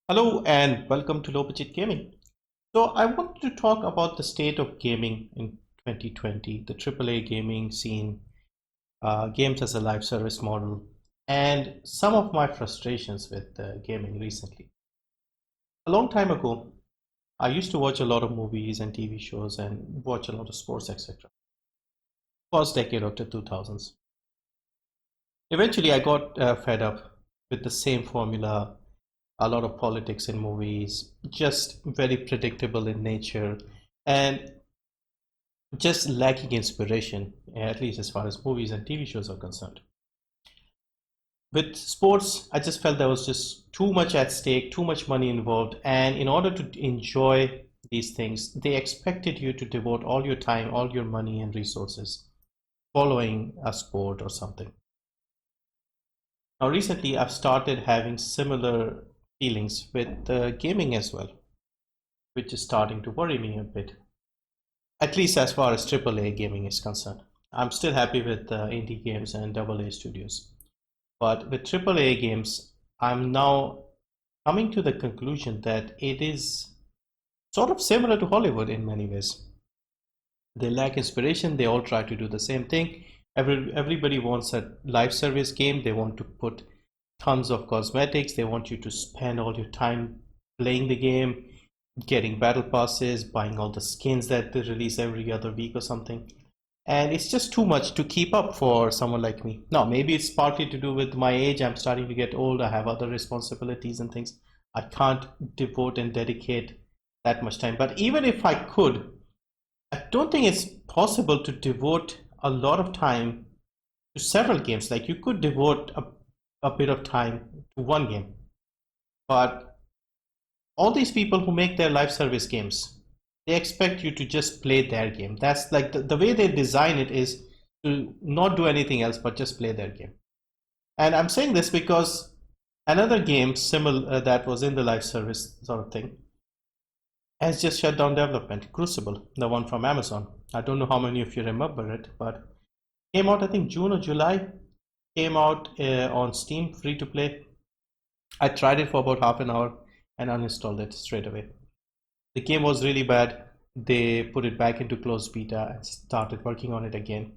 Hello and welcome to Low Budget Gaming. So I wanted to talk about the state of gaming in 2020, the AAA gaming scene, games as a live service model, and some of my frustrations with gaming recently. A long time ago, I used to watch a lot of movies and TV shows and watch a lot of sports, etc. First decade of the 2000s. Eventually, I got fed up with the same formula, a lot of politics in movies, just very predictable in nature, and just lacking inspiration, at least as far as movies and TV shows are concerned. With sports, I just felt there was just too much at stake, too much money involved, and in order to enjoy these things, they expected you to devote all your time, all your money and resources following a sport or something. Now, recently, I've started having similar feelings with gaming as well, which is starting to worry me a bit, at least as far as AAA gaming is concerned. I'm still happy with indie games and AA studios, but with AAA games, I'm now coming to the conclusion that it is sort of similar to Hollywood in many ways. They lack inspiration, they all try to do the same thing. Everybody wants a live service game, they want to put tons of cosmetics, they want you to spend all your time playing the game, getting battle passes, buying all the skins that they release every other week or something. And it's just too much to keep up for someone like me. Now, maybe it's partly to do with my age. I'm starting to get old. I have other responsibilities and things. I can't devote and dedicate that much time. But even if I could, I don't think it's possible to devote a lot of time to several games. Like you could devote a bit of time to one game, but all these people who make their live service games, they expect you to just play their game. That's like the way they design it is to not do anything else but just play their game. And I'm saying this because another game similar that was in the live service sort of thing has just shut down development. Crucible, the one from Amazon. I don't know how many of you remember it, but came out I think June or July. Came out on Steam, free to play. I tried it for about half an hour and uninstalled it straight away. The game was really bad. They put it back into closed beta and started working on it again.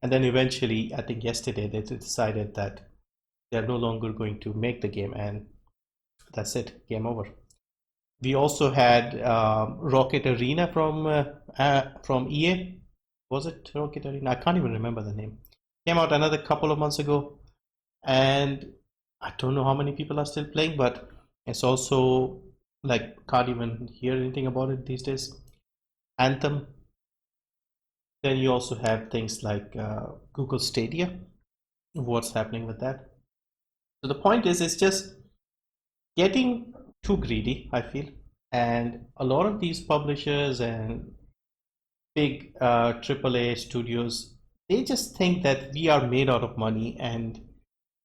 And then eventually, I think yesterday, they decided that they're no longer going to make the game, and that's it, game over. We also had Rocket Arena from EA. Was it Rocket Arena? I can't even remember the name. Came out another couple of months ago, and I don't know how many people are still playing, but it's also like can't even hear anything about it these days. Anthem. Then you also have things like Google Stadia. What's happening with that? So the point is, it's just getting too greedy, I feel. And a lot of these publishers and big AAA studios, they just think that we are made out of money and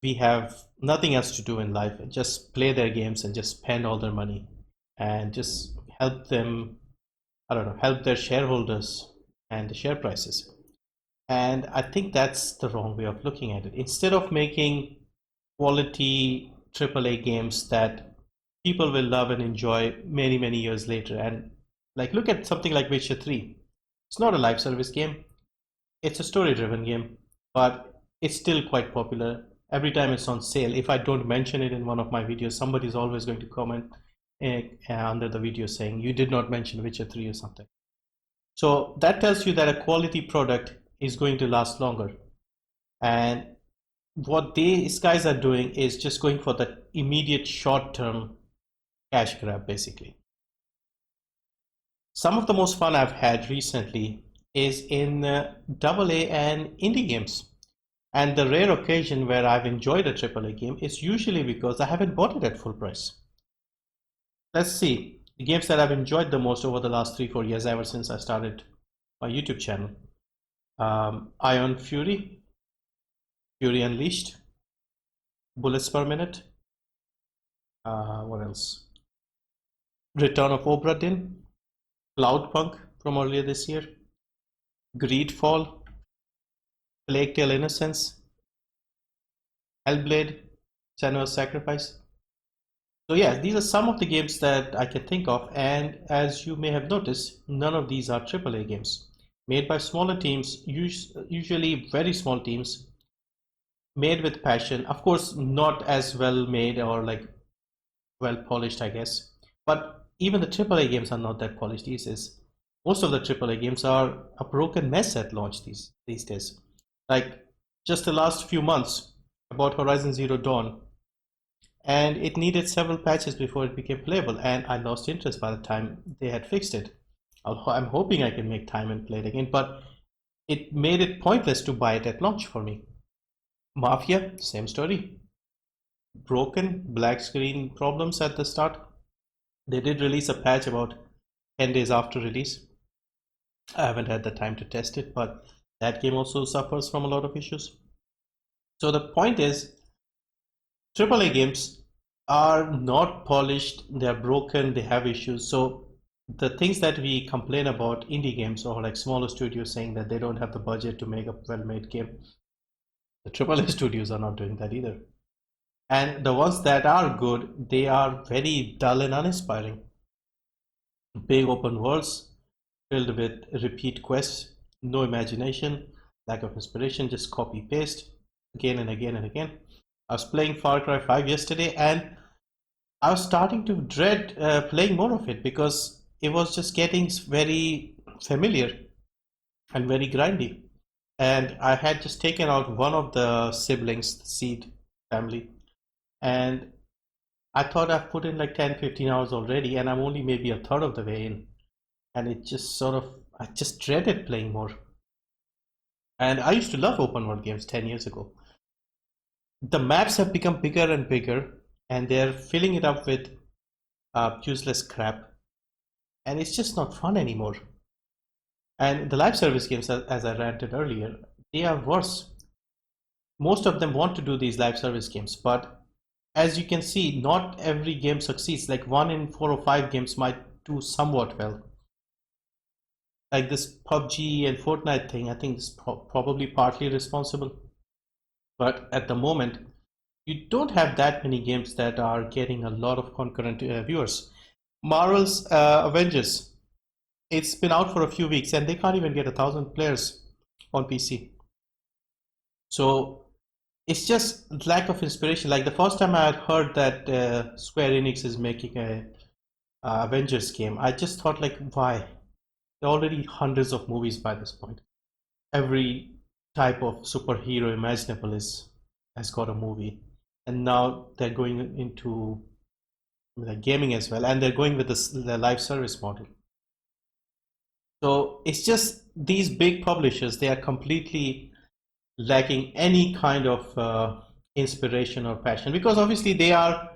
we have nothing else to do in life. Just play their games and just spend all their money and just help them, I don't know, help their shareholders and the share prices. And I think that's the wrong way of looking at it. Instead of making quality AAA games that people will love and enjoy many, many years later. And like look at something like Witcher 3. It's not a live service game. It's a story-driven game, but it's still quite popular. Every time it's on sale, if I don't mention it in one of my videos, somebody's always going to comment under the video saying you did not mention Witcher 3 or something. So that tells you that a quality product is going to last longer. And what these guys are doing is just going for the immediate short-term cash grab, basically. Some of the most fun I've had recently is in AA and indie games. And the rare occasion where I've enjoyed a AAA game is usually because I haven't bought it at full price. Let's see, the games that I've enjoyed the most over the last 3-4 years, ever since I started my YouTube channel. Ion Fury, Fury Unleashed, Bullets Per Minute, what else? Return of Obra Dinn, Cloudpunk from earlier this year, Greedfall, Plague Tale Innocence, Hellblade, Senua's Sacrifice. So yeah, these are some of the games that I can think of, and as you may have noticed, none of these are AAA games. Made by smaller teams, usually very small teams, made with passion. Of course, not as well made or like well polished, I guess. But even the AAA games are not that polished these days. Most of the AAA games are a broken mess at launch these days. Like just the last few months about Horizon Zero Dawn, and it needed several patches before it became playable, and I lost interest by the time they had fixed it. I'm hoping I can make time and play it again, but it made it pointless to buy it at launch for me. Mafia, same story. Broken black screen problems at the start. They did release a patch about 10 days after release. I haven't had the time to test it, but that game also suffers from a lot of issues. So the point is, AAA games are not polished, they're broken, they have issues. So the things that we complain about indie games or like smaller studios saying that they don't have the budget to make a well-made game, the AAA studios are not doing that either. And the ones that are good, they are very dull and uninspiring. Big open worlds filled with repeat quests, no imagination, lack of inspiration, just copy paste again and again and again. I was playing Far Cry 5 yesterday, and I was starting to dread playing more of it because it was just getting very familiar and very grindy. And I had just taken out one of the siblings, the Seed family, and I thought I've put in like 10-15 hours already, and I'm only maybe a third of the way in. And it just sort of, I just dreaded playing more. And I used to love open world games 10 years ago. The maps have become bigger and bigger, and they're filling it up with useless crap, and it's just not fun anymore. And the live service games, as I ranted earlier, they are worse. Most of them want to do these live service games, but as you can see, not every game succeeds. Like 1 in 4 or 5 games might do somewhat well. Like this PUBG and Fortnite thing, I think is probably partly responsible. But at the moment, you don't have that many games that are getting a lot of concurrent viewers. Marvel's Avengers, it's been out for a few weeks and they can't even get 1,000 players on PC. So it's just lack of inspiration. Like the first time I had heard that Square Enix is making a Avengers game, I just thought like, why? There are already hundreds of movies by this point. Every type of superhero imaginable has got a movie, and now they're going into the gaming as well, and they're going with the live service model. So it's just these big publishers, they are completely lacking any kind of inspiration or passion, because obviously they are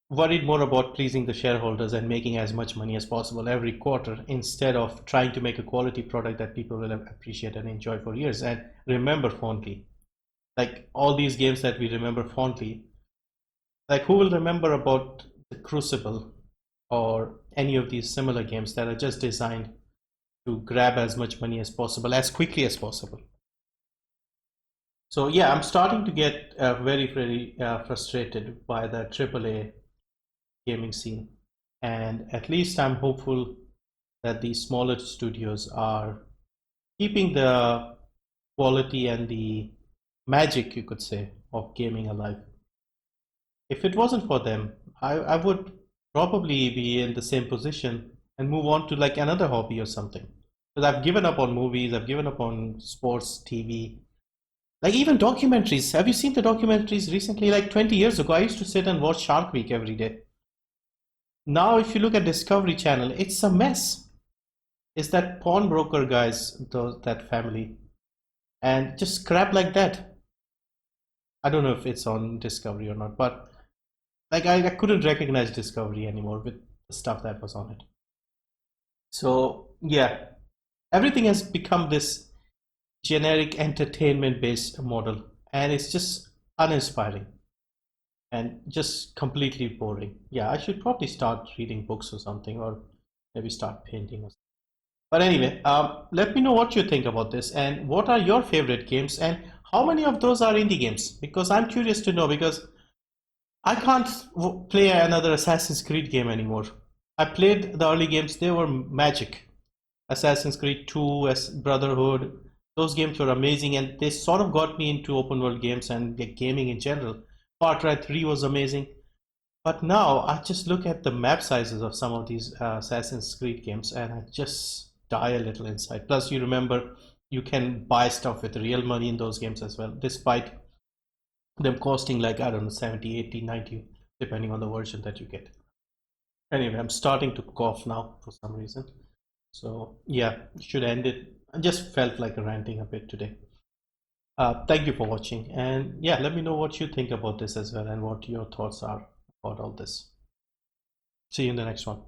worried more about pleasing the shareholders and making as much money as possible every quarter instead of trying to make a quality product that people will appreciate and enjoy for years and remember fondly. Like all these games that we remember fondly, like who will remember about the Crucible or any of these similar games that are just designed to grab as much money as possible as quickly as possible? So yeah, I'm starting to get very frustrated by the AAA gaming scene, and at least I'm hopeful that these smaller studios are keeping the quality and the magic, you could say, of gaming alive. If it wasn't for them, I would probably be in the same position and move on to like another hobby or something, because I've given up on movies, I've given up on sports TV, like even documentaries. Have you seen the documentaries recently? Like 20 years ago I used to sit and watch Shark Week every day. Now, if you look at Discovery Channel, it's a mess. It's that pawnbroker guys, that family, and just crap like that. I don't know if it's on Discovery or not, but like I couldn't recognize Discovery anymore with the stuff that was on it. So yeah, everything has become this generic entertainment-based model, and it's just uninspiring and just completely boring. Yeah, I should probably start reading books or something, or maybe start painting or something. But anyway, let me know what you think about this, and what are your favorite games, and how many of those are indie games? Because I'm curious to know, because I can't play another Assassin's Creed game anymore. I played the early games, they were magic. Assassin's Creed 2, Brotherhood, those games were amazing and they sort of got me into open world games and gaming in general. Far Cry 3 was amazing. But now I just look at the map sizes of some of these Assassin's Creed games and I just die a little inside. Plus, you remember you can buy stuff with real money in those games as well, despite them costing like, I don't know, 70, 80, 90, depending on the version that you get. Anyway, I'm starting to cough now for some reason. So yeah, should end it. I just felt like ranting a bit today. Thank you for watching, and yeah, let me know what you think about this as well and what your thoughts are about all this. See you in the next one.